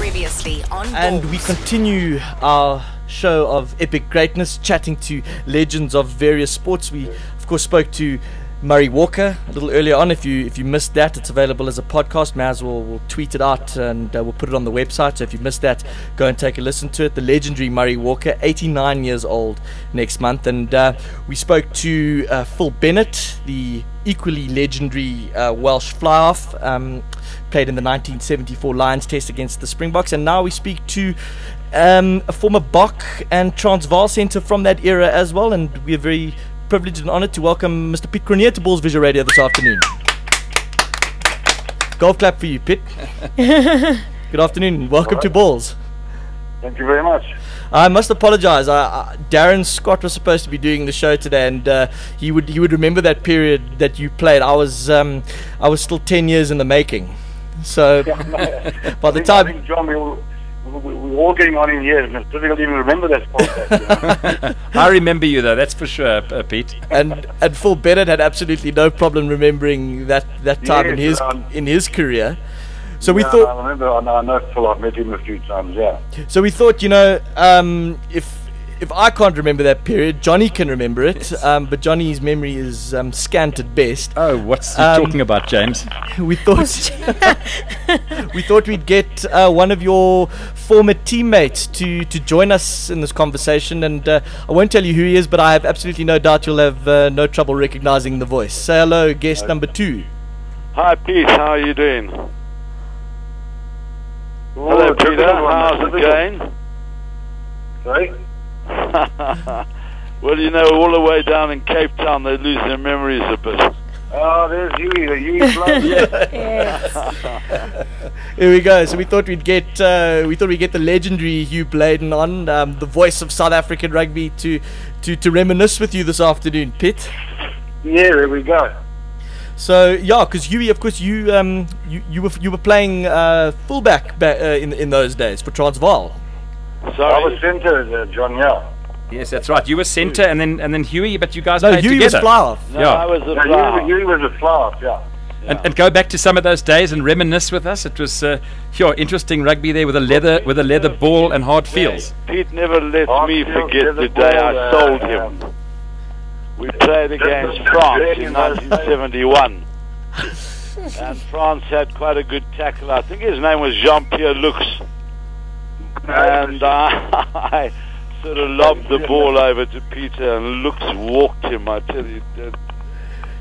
Previously on And Ballz. we continue our show of epic greatness, chatting to legends of various sports. We, of course, spoke to Murray Walker a little earlier on. If you missed that, it's available as a podcast. Maz will tweet it out and we'll put it on the website. So if you missed that, go and take a listen to it. The legendary Murray Walker, 89 years old next month. And we spoke to Phil Bennett, the equally legendary Welsh fly-off, played in the 1974 Lions Test against the Springboks. And now we speak to a former Bok and Transvaal centre from that era as well. And we're very privileged and honoured to welcome Mr. Piet Cronje to Ballz Visual Radio this afternoon. Golf clap for you, Piet. Good afternoon. Welcome to Ballz. Thank you very much. I must apologise. Darren Scott was supposed to be doing the show today, and he would remember that period that you played. I was still 10 years in the making. So by the time, I think, John, we're all getting on in years, and it's difficult to even remember that podcast. I remember you though, that's for sure, Pete. and Phil Bennett had absolutely no problem remembering that time Yes, in his career. So we yeah, thought. I remember. I know Phil. I've met him a few times. Yeah. So we thought, if I can't remember that period, Johnny can remember it. Yes. But Johnny's memory is scant at best. Oh, what's he talking about, James? We thought we'd get one of your former teammates to join us in this conversation, and I won't tell you who he is, but I have absolutely no doubt you'll have no trouble recognizing the voice. Say hello, guest number 2. Hi, Pete. How are you doing? Oh, Hello, Peter. difficult one, How's it difficult. going? Sorry. Well, you know, all the way down in Cape Town, they lose their memories a bit. Oh, there's Huey. The Huey bloke. Here we go. So we thought we'd get the legendary Hugh Bladen on, the voice of South African rugby, to reminisce with you this afternoon, Piet. Yeah, there we go. So yeah, because Huey, of course, you were playing fullback in those days for Transvaal. Sorry. I was centre, John. Yeah. Yes, that's right. You were centre, and then Huey, but you guys No, played Huey together. was fly-off. No, Yeah. I was a No, flower. Huey was a flower. Yeah. And go back to some of those days and reminisce with us. It was interesting rugby there with a leather ball and hard fields. Pete never let Hard me field, forget leather the day ball, I sold him. We played against France in 1971. And France had quite a good tackle. I think his name was Jean-Pierre Lux. And I sort of lobbed the ball over to Peter, and Lux walked him. I tell you,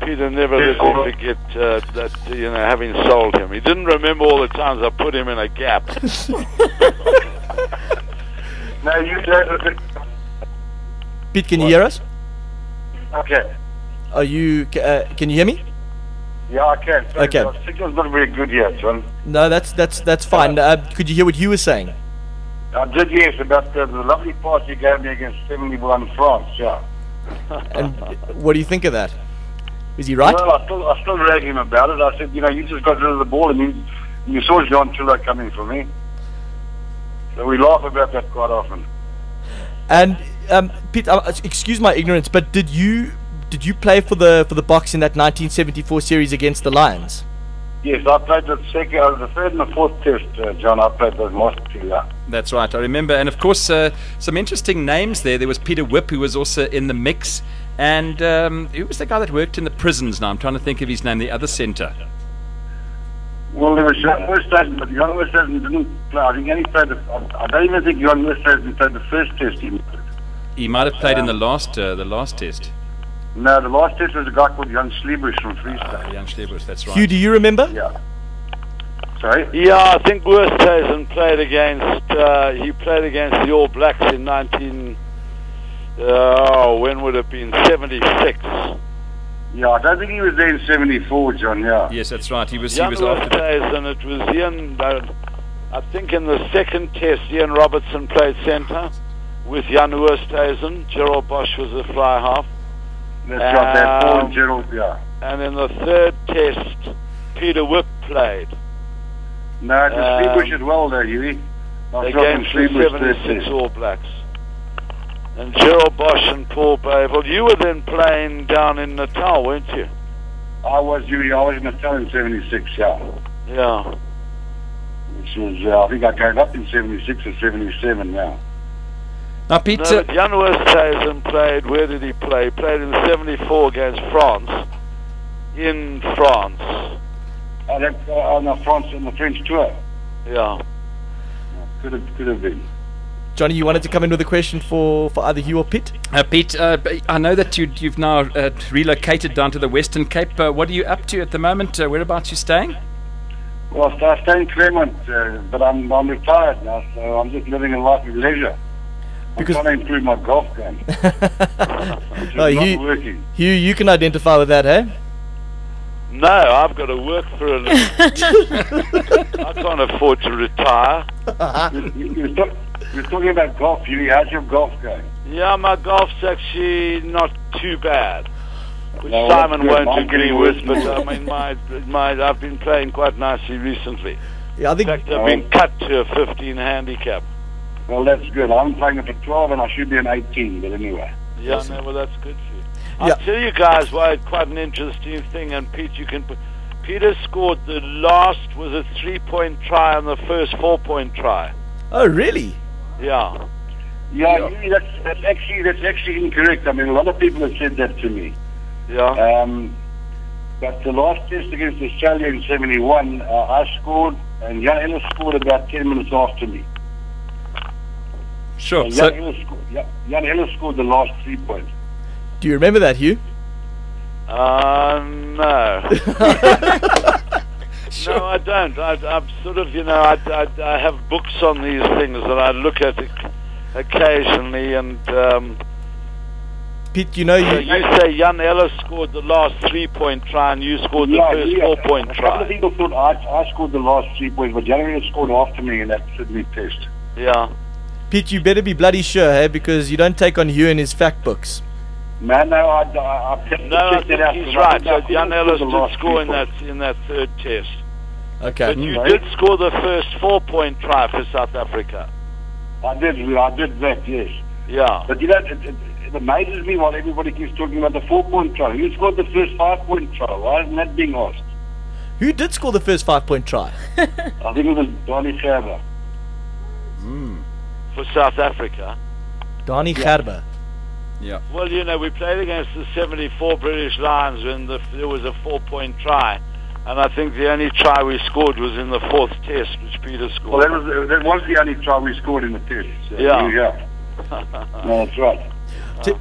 Peter never let me forget that, having sold him. He didn't remember all the times I put him in a gap. No, you said. Pete, can you hear us? Okay. Are you? Can you hear me? Yeah, I can. Sorry, Okay. The signal's not very good here, John. No, that's fine. Could you hear what Hugh was saying? I did, yes, about the lovely pass you gave me against 71 France, yeah. And what do you think of that? Is he right? Well, I still rag him about it. I said, you just got rid of the ball, and you saw Jean Tiller coming for me. So we laugh about that quite often. And Pete, excuse my ignorance, but did you play for the Boks in that 1974 series against the Lions? Yes, I played the third and the fourth test, John. I played those last 2, yeah. That's right, I remember. And of course, some interesting names there. There was Peter Whip, who was also in the mix. And who was the guy that worked in the prisons now? I'm trying to think of his name, the other centre. Well, there was Jan Westhuizen, but Jan Westhuizen didn't play. I think he played I don't even think Jan Westhuizen played the first test. He might have played in the last test. No, the last test was a guy called Jan Sleebush from Freestyle. Jan Schlebusch, that's right. Hugh, do you remember? Yeah. Sorry? Yeah, I think Westhuizen played against the All Blacks in when would it have been, 76. Yeah, I don't think he was there in 74, John, yeah. Yes, that's right. He was Jan after that. Westhuizen, it was Ian, I think in the second test, Ian Robertson played centre with Jan Westhuizen. Gerald Bosch was a fly half. That's got that Paul and Gerald, yeah. And in the third test, Peter Whip played. No, it was Sleebush as well, though, Huey. Against the 76 All Blacks. And Gerald Bosch and Paul Babel. You were then playing down in Natal, weren't you? I was, Huey. I was in Natal in 76, yeah. Yeah. which was, I think I came up in 76 or 77 now. Now, Piet, No, but Jan Oosthuizen played, where did he play? He played in 74 against France. In France. On the French tour. Yeah. Could have been. Johnny, you wanted to come in with a question for either you or Piet? Piet, I know that you've now relocated down to the Western Cape. What are you up to at the moment? Whereabouts you staying? Well, I stay in Claremont, but I'm retired now, so I'm just living a life of leisure. Because I'm trying to improve my golf game, which is not working. Hugh, you can identify with that, eh? No, I've got to work for a living. I can't afford to retire. You're talking about golf, Hugh. How's your golf going? Yeah, my golf's actually not too bad. Which No, Simon that's good. won't I'm agree getting with, worse but and I mean, I've been playing quite nicely recently. Yeah, I In think fact, I've been cut to a 15 handicap. Well, that's good. I'm playing it for 12 and I should be an 18, but anyway. Yeah, no, well, that's good for you. Yeah. I'll tell you guys why it's quite an interesting thing, and Piet, you can put... Peter scored the last, was a 3-point try on the first 4-point try. Oh, really? Yeah. Yeah, that's actually incorrect. I mean, a lot of people have said that to me. Yeah. But the last test against Australia in 71, I scored, and Jan Ellis scored about 10 minutes after me. Sure. And So, Jan Ellis scored the last 3 points. Do you remember that, Hugh? No. Sure. No, I don't. I'm sort of, I have books on these things that I look at occasionally, and Piet, you know so you... you say Jan Ellis scored the last 3-point try, and you scored the first 4-point A couple of try. people thought I scored the last 3 points, but Jan Ellis scored after me in that Sydney test. Yeah. Piet, you better be bloody sure, hey, because you don't take on Hugh and his fact books. Man, no, I checked No, I it think out. he's right. So I Jan Ellis scored the last did score 3 points. in that third test. Okay. But you Right. did score the first 4-point try for South Africa. I did that, yes. Yeah. But it amazes me while everybody keeps talking about the 4-point try. Who scored the first 5-point try? Why isn't that being asked? Who did score the first 5-point try? I think it was Donnie Gerber. For South Africa. Donnie Gerber. yeah. Well, we played against the 74 British Lions when there was a 4-point try. And I think the only try we scored was in the 4th test, which Peter scored. Well, that was the only try we scored in the test. So Yeah. Yeah. No, that's right.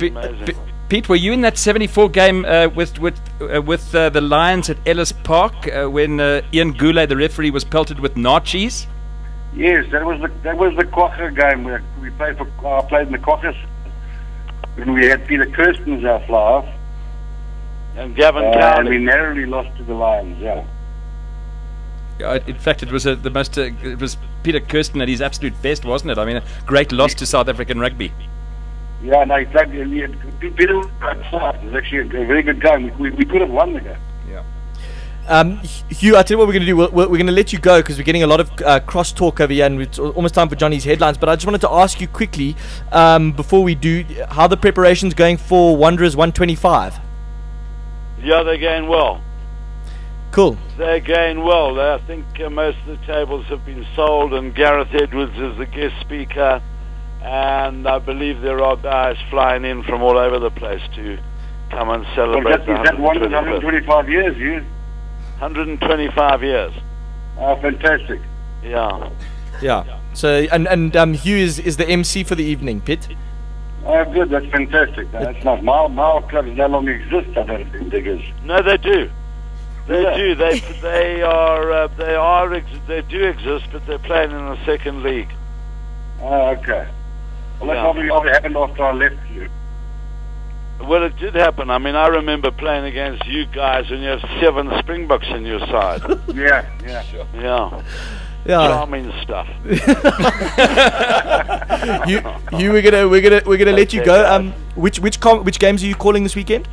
Amazing. Piet, were you in that 74 game with the Lions at Ellis Park when Ian Goulet, the referee, was pelted with nachos? Yes, that was the Quagga game where we played for. I played in the Quaggas when we had Peter Kirsten as our fly-off. And Gavin And Cowley. we narrowly lost to the Lions, yeah. In fact, it was it was Peter Kirsten at his absolute best, wasn't it? I mean, a great loss to South African rugby. Yeah, no, exactly. Peter was actually a very good game. We could have won the game. Hugh, I tell you what we're going to do. We're going to let you go because we're getting a lot of cross-talk over here, and it's almost time for Johnny's headlines. But I just wanted to ask you quickly, before we do, how the preparations going for Wanderers 125? Yeah, they're going well. Cool. They're going well. I think most of the tables have been sold, and Gareth Edwards is the guest speaker. And I believe there are guys flying in from all over the place to come and celebrate the That one was 125th. 125 years, you. 125 years. Oh, fantastic. Yeah. Yeah. So and Hugh is the MC for the evening, Piet. Oh, good. That's fantastic. That's nice. My clubs no longer exist. I don't think Diggers. No, they do. They Yeah. do. They do exist, but they're playing in the second league. Oh, okay. Well, that Yeah. probably happened after I left you. Well, it did happen. I mean, I remember playing against you guys when you have 7 Springboks in your side. Yeah. Yeah. Yeah. Charming stuff. Hugh, we're gonna let you go. Which games are you calling this weekend?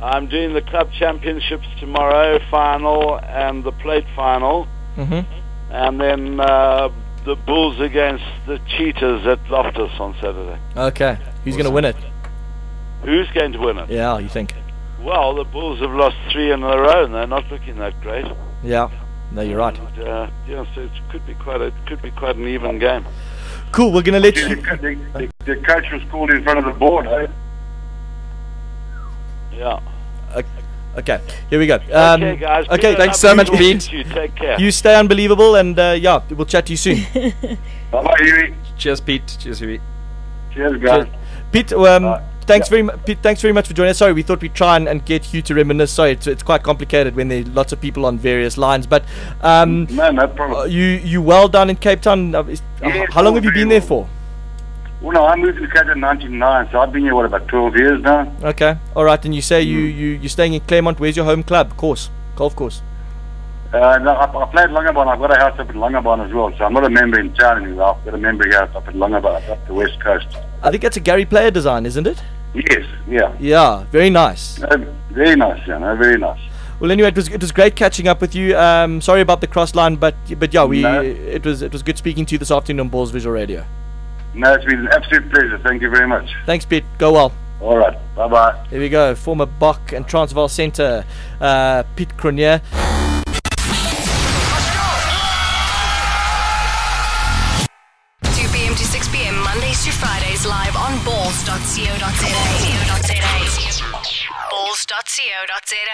I'm doing the club championships tomorrow, final, and the plate final. Mm-hmm. And then the Bulls against the Cheetahs at Loftus on Saturday. Okay. Who's gonna win it? Who's going to win it? Yeah, you think? Well, the Bulls have lost 3 in a row, and they're not looking that great. Yeah. No, you're right. And, yeah, so it could be quite an even game. Cool. We're gonna let you. The coach was called in front of the board, eh? Yeah. Okay, here we go. Okay, guys. Okay, thanks so much, Piet. Take care. You stay unbelievable, and yeah, we'll chat to you soon. Bye-bye, Huey. Cheers, Piet. Cheers, Huey. Cheers, guys. Pete, thanks very much for joining us. Sorry, we thought we'd try and get Hugh to reminisce. Sorry, it's quite complicated when there are lots of people on various lines. But no problem. You well done in Cape Town. How long have you been there for? Well, no, I moved to Cape Town in 1999, so I've been here, about 12 years now. Okay, all right. And you say you're staying in Claremont. Where's your home club? Golf course. No, I played Langebaan. I've got a house up at Langebaan as well, so I'm not a member in town anymore. I've got a member here up at Langebaan, up the west coast. I think that's a Gary Player design, isn't it? Yes, yeah. Yeah, very nice. Very nice, very nice. Well, anyway, it was great catching up with you. Sorry about the cross line, but yeah, it was good speaking to you this afternoon on Ballz Visual Radio. No, it's been an absolute pleasure. Thank you very much. Thanks, Piet. Go well. All right. Bye-bye. There we go. Former Bok and Transvaal Centre, Piet Cronje. 2 p.m. to 6 p.m. Mondays to Fridays live on Ballz.co.za. Ballz.co.za.